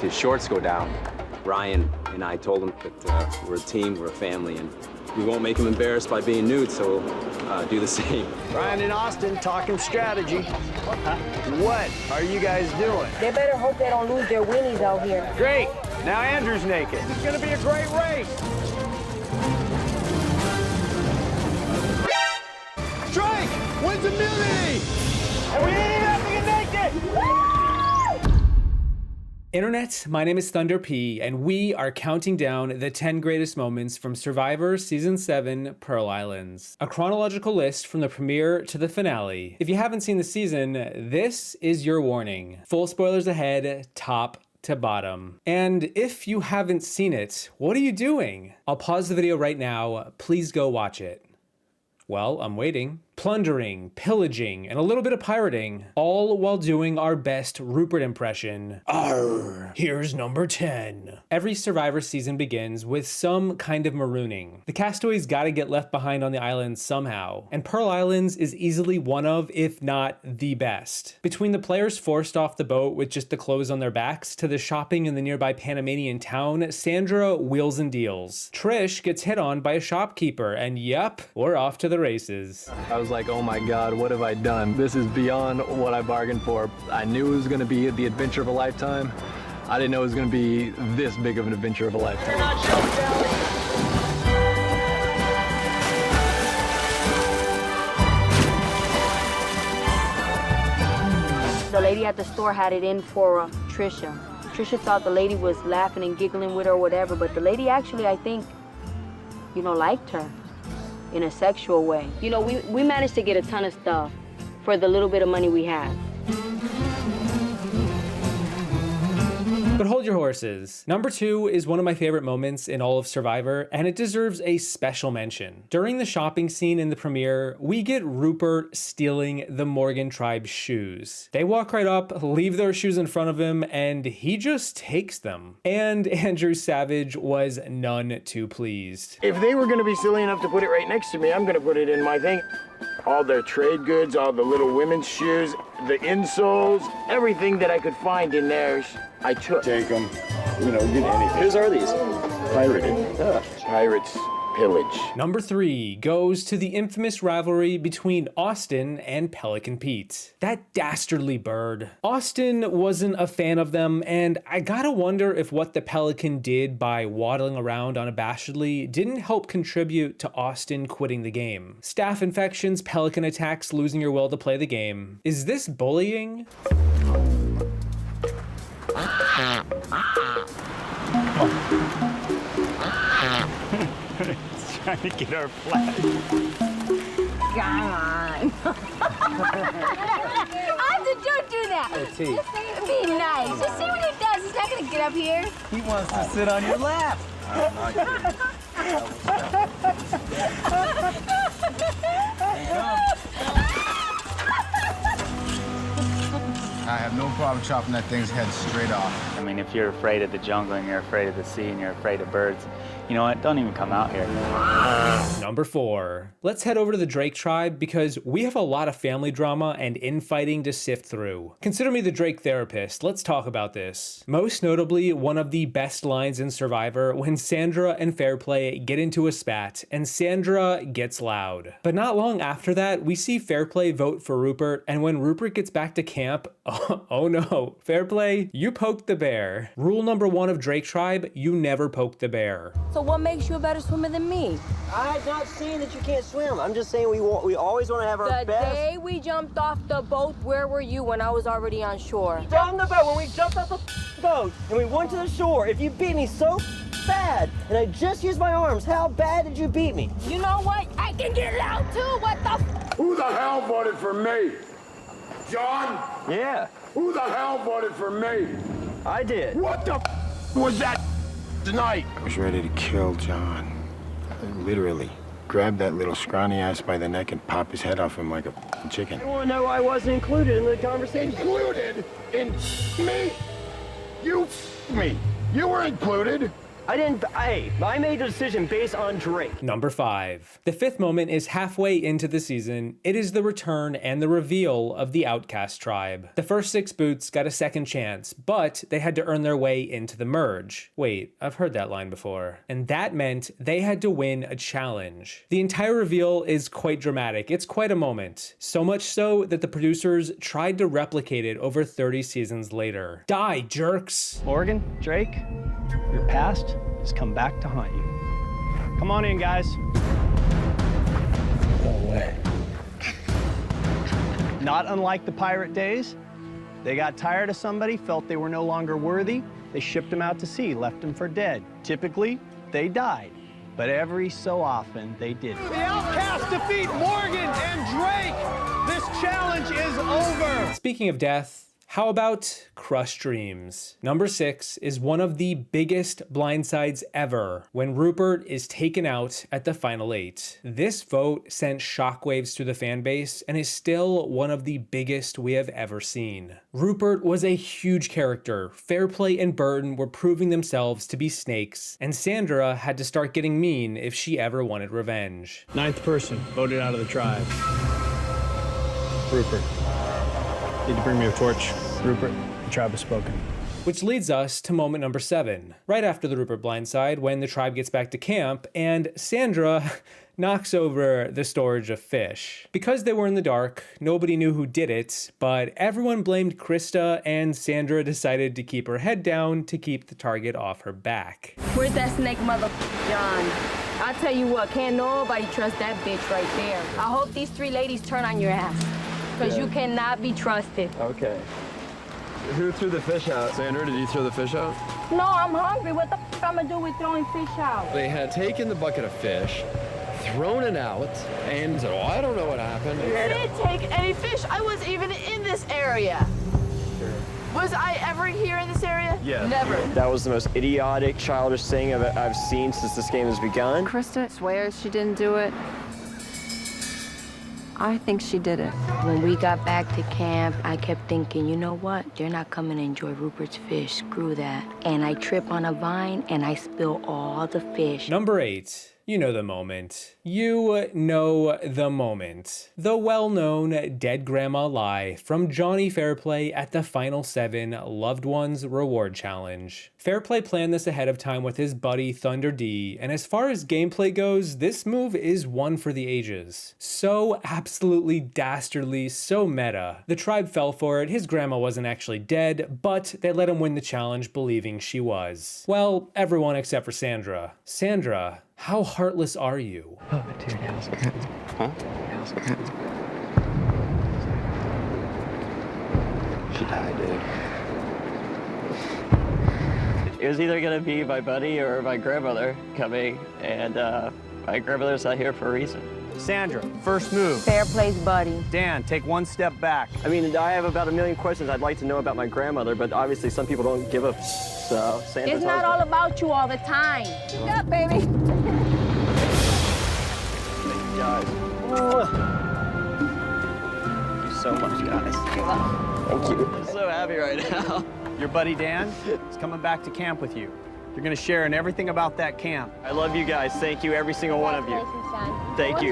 his shorts go down. Ryan and I told him that we're a team, we're a family, and we won't make him embarrassed by being nude, so we'll do the same. Ryan and Austin talking strategy. What are you guys doing? They better hope they don't lose their weenies out here. Great. Now Andrew's naked. It's gonna be a great race. Strike wins immunity! And we didn't even have to get naked! Internet, my name is Thunder P, and we are counting down the 10 greatest moments from Survivor Season 7 Pearl Islands. A chronological list from the premiere to the finale. If you haven't seen the season, this is your warning. Full spoilers ahead, top to bottom. And if you haven't seen it, what are you doing? I'll pause the video right now. Please go watch it. Well, I'm waiting. Plundering, pillaging, and a little bit of pirating, all while doing our best Rupert impression. Arr, here's number 10. Every Survivor season begins with some kind of marooning. The castaways gotta get left behind on the island somehow, and Pearl Islands is easily one of, if not the best. Between the players forced off the boat with just the clothes on their backs, to the shopping in the nearby Panamanian town, Sandra wheels and deals. Trish gets hit on by a shopkeeper, and yep, we're off to the races. I was like, oh my God, what have I done? This is beyond what I bargained for. I knew it was gonna be the adventure of a lifetime. I didn't know it was gonna be this big of an adventure of a lifetime. The lady at the store had it in for Trisha. Trisha thought the lady was laughing and giggling with her or whatever, but the lady actually, I think, liked her in a sexual way. We managed to get a ton of stuff for the little bit of money we had. But hold your horses. Number 2 is one of my favorite moments in all of Survivor, and it deserves a special mention. During the shopping scene in the premiere, we get Rupert stealing the Morgan tribe's shoes. They walk right up, leave their shoes in front of him, and he just takes them. And Andrew Savage was none too pleased. If they were gonna be silly enough to put it right next to me, I'm gonna put it in my thing. All their trade goods, all the little women's shoes, the insoles, everything that I could find in theirs, I took. Take them, get anything. Whose are these? Pirated. Pirates pillage. Number 3 goes to the infamous rivalry between Austin and Pelican Pete. That dastardly bird. Austin wasn't a fan of them, and I gotta wonder if what the Pelican did by waddling around unabashedly didn't help contribute to Austin quitting the game. Staph infections, Pelican attacks, losing your will to play the game. Is this bullying? It's trying to get our flag. Come on. Austin, don't do that. Just be nice. Just see what he does. He's not going to get up here. He wants to sit on your lap. I have no problem chopping that thing's head straight off. I mean, if you're afraid of the jungle and you're afraid of the sea and you're afraid of birds, you know what? Don't even come out here. Number 4. Let's head over to the Drake tribe because we have a lot of family drama and infighting to sift through. Consider me the Drake therapist. Let's talk about this. Most notably, one of the best lines in Survivor when Sandra and Fairplay get into a spat and Sandra gets loud. But not long after that, we see Fairplay vote for Rupert, and when Rupert gets back to camp, oh no, Fairplay, you poked the bear. Rule number 1 of Drake tribe, you never poke the bear. So what makes you a better swimmer than me? I'm not saying that you can't swim. I'm just saying we always want to have our The best. day we jumped off the boat, where were you when I was already on shore? From the boat, when we jumped off the boat and we went to the shore, if you beat me so bad and I just used my arms, how bad did you beat me? You know what? I can get loud too. What the Who the hell voted for me? John? Yeah, Who the hell voted for me? I did. What the was that tonight? I was ready to kill John. I literally grabbed that little scrawny ass by the neck and pop his head off him like a chicken. I want to know why I wasn't included in the conversation. Included in me? You me. You were included. I made a decision based on Drake. Number 5. The 5th moment is halfway into the season. It is the return and the reveal of the Outcast tribe. The first 6 boots got a second chance, but they had to earn their way into the merge. Wait, I've heard that line before. And that meant they had to win a challenge. The entire reveal is quite dramatic. It's quite a moment. So much so that the producers tried to replicate it over 30 seasons later. Die, jerks! Morgan, Drake, your past has come back to haunt you. Come on in, guys. No way. Not unlike the pirate days, they got tired of somebody, felt they were no longer worthy, they shipped them out to sea, left them for dead. Typically, they died, but every so often, they didn't. The Outcasts defeat Morgan and Drake! This challenge is over! Speaking of death, how about crushed dreams? Number 6 is one of the biggest blindsides ever when Rupert is taken out at the final 8. This vote sent shockwaves through the fan base and is still one of the biggest we have ever seen. Rupert was a huge character. Fairplay and Burton were proving themselves to be snakes, and Sandra had to start getting mean if she ever wanted revenge. 9th person voted out of the tribe. Rupert. Need to bring me a torch. Rupert, the tribe has spoken. Which leads us to moment number 7, right after the Rupert blindside, when the tribe gets back to camp and Sandra knocks over the storage of fish. Because they were in the dark, nobody knew who did it, but everyone blamed Krista, and Sandra decided to keep her head down to keep the target off her back. Where's that snake mother John? I'll tell you what, can't nobody trust that bitch right there. I hope these 3 ladies turn on your ass, because you cannot be trusted. Okay. Who threw the fish out? Sandra, did you throw the fish out? No, I'm hungry. What the f I'm gonna do with throwing fish out? They had taken the bucket of fish, thrown it out, and said, oh, I don't know what happened. I didn't take any fish. I wasn't even in this area. Sure. Was I ever here in this area? Yeah. Never. That was the most idiotic, childish thing I've seen since this game has begun. Krista swears she didn't do it. I think she did it. When we got back to camp, I kept thinking, you know what? They're not coming to enjoy Rupert's fish. Screw that. And I trip on a vine and I spill all the fish. Number 8. You know the moment. You know the moment. The well-known dead grandma lie from Johnny Fairplay at the final 7 Loved Ones Reward Challenge. Fairplay planned this ahead of time with his buddy Thunder D, and as far as gameplay goes, this move is one for the ages. So absolutely dastardly, so meta. The tribe fell for it, his grandma wasn't actually dead, but they let him win the challenge believing she was. Well, everyone except for Sandra. Sandra, how heartless are you? Oh, dude, how's Grandma? Huh? How's Grandma? She died, dude. It was either gonna be my buddy or my grandmother coming, and my grandmother's not here for a reason. Sandra, first move. Fairplay's buddy. Dan, take 1 step back. I mean, I have about 1 million questions I'd like to know about my grandmother, but obviously some people don't give a so Sandra's It's not all about you all the time. Yeah, baby. Thank you, guys. Thank you so much, guys. Thank you. I'm so happy right now. Your buddy Dan is coming back to camp with you. You're gonna share in everything about that camp. I love you guys. Thank you, every single one of you. Thank you.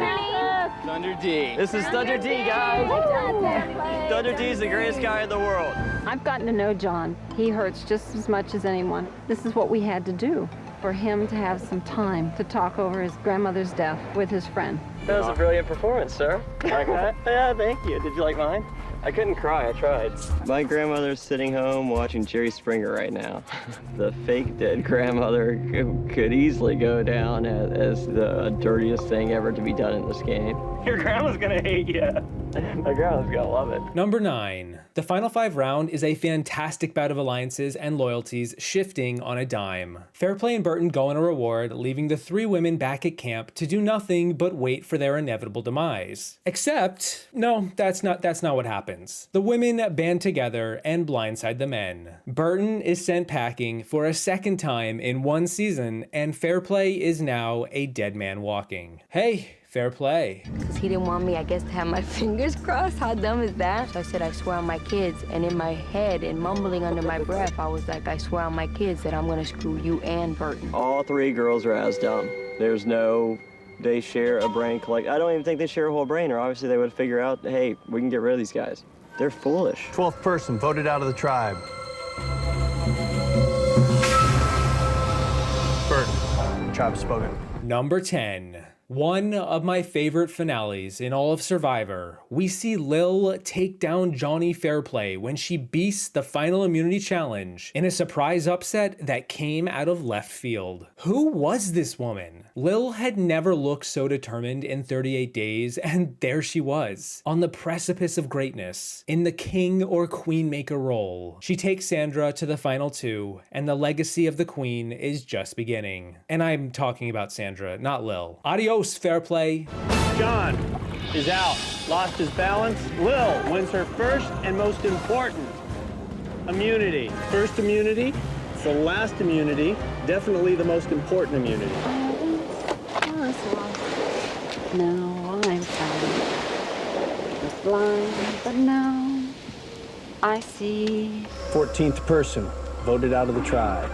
Thunder D. This is Thunder D, guys. Thunder D is the greatest guy in the world. I've gotten to know John. He hurts just as much as anyone. This is what we had to do for him to have some time to talk over his grandmother's death with his friend. That was a brilliant performance, sir. Like that? Yeah, thank you. Did you like mine? I couldn't cry, I tried. My grandmother's sitting home watching Jerry Springer right now. The fake dead grandmother could easily go down as the dirtiest thing ever to be done in this game. Your grandma's gonna hate you. My grandma's gonna love it. Number 9. The final 5 round is a fantastic bout of alliances and loyalties shifting on a dime. Fairplay and Burton go on a reward, leaving the 3 women back at camp to do nothing but wait for their inevitable demise. Except, no, that's not what happens. The women band together and blindside the men. Burton is sent packing for a 2nd time in 1 season, and Fairplay is now a dead man walking. Hey, fair play. Because he didn't want me, I guess, to have my fingers crossed. How dumb is that? So I said, I swear on my kids. And in my head, and mumbling under my breath, I was like, I swear on my kids that I'm gonna screw you and Burton. All three girls are as dumb. There's no, they share a brain collect. I don't even think they share a whole brain, or obviously they would figure out, hey, we can get rid of these guys. They're foolish. 12th person voted out of the tribe. Burton, the tribe has spoken. Number 10. One of my favorite finales in all of Survivor. We see Lil take down Johnny Fairplay when she beasts the final immunity challenge in a surprise upset that came out of left field. Who was this woman? Lil had never looked so determined in 38 days, and there she was, on the precipice of greatness, in the king or queen maker role. She takes Sandra to the final 2, and the legacy of the queen is just beginning. And I'm talking about Sandra, not Lil. Adios, Fairplay. John is out, lost his balance. Lil wins her first and most important immunity. First immunity, it's the last immunity, definitely the most important immunity. No, I'm fine. Was blind, but now I see. 14th person voted out of the tribe.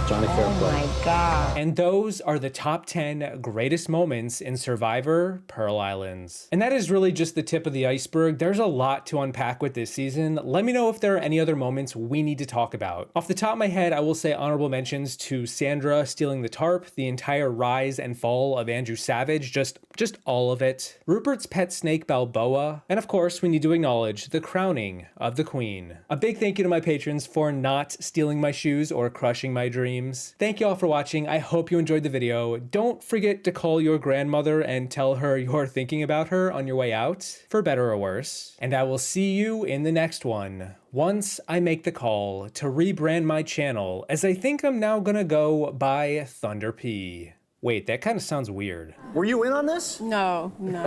Johnny Fairplay. Oh my God. And those are the top 10 greatest moments in Survivor Pearl Islands. And that is really just the tip of the iceberg. There's a lot to unpack with this season. Let me know if there are any other moments we need to talk about. Off the top of my head, I will say honorable mentions to Sandra stealing the tarp, the entire rise and fall of Andrew Savage, just all of it. Rupert's pet snake Balboa, and of course, we need to acknowledge the crowning of the queen. A big thank you to my patrons for not stealing my shoes or crushing my dreams. Thank you all for watching. I hope you enjoyed the video. Don't forget to call your grandmother and tell her you're thinking about her on your way out, for better or worse. And I will see you in the next one, once I make the call to rebrand my channel, as I think I'm now gonna go by Thunder P. Wait, that kind of sounds weird. Were you in on this? No. No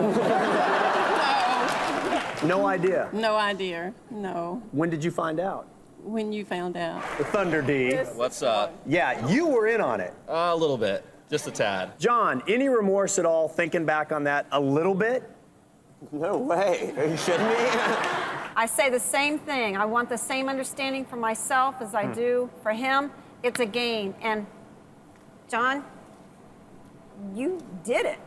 idea. No idea. No. When did you find out? When you found out. The Thunder D. What's up? Yeah, you were in on it. A little bit, just a tad. John, any remorse at all thinking back on that a little bit? No way. Are you shitting me? I say the same thing. I want the same understanding for myself as I do for him. It's a game. And John, you did it.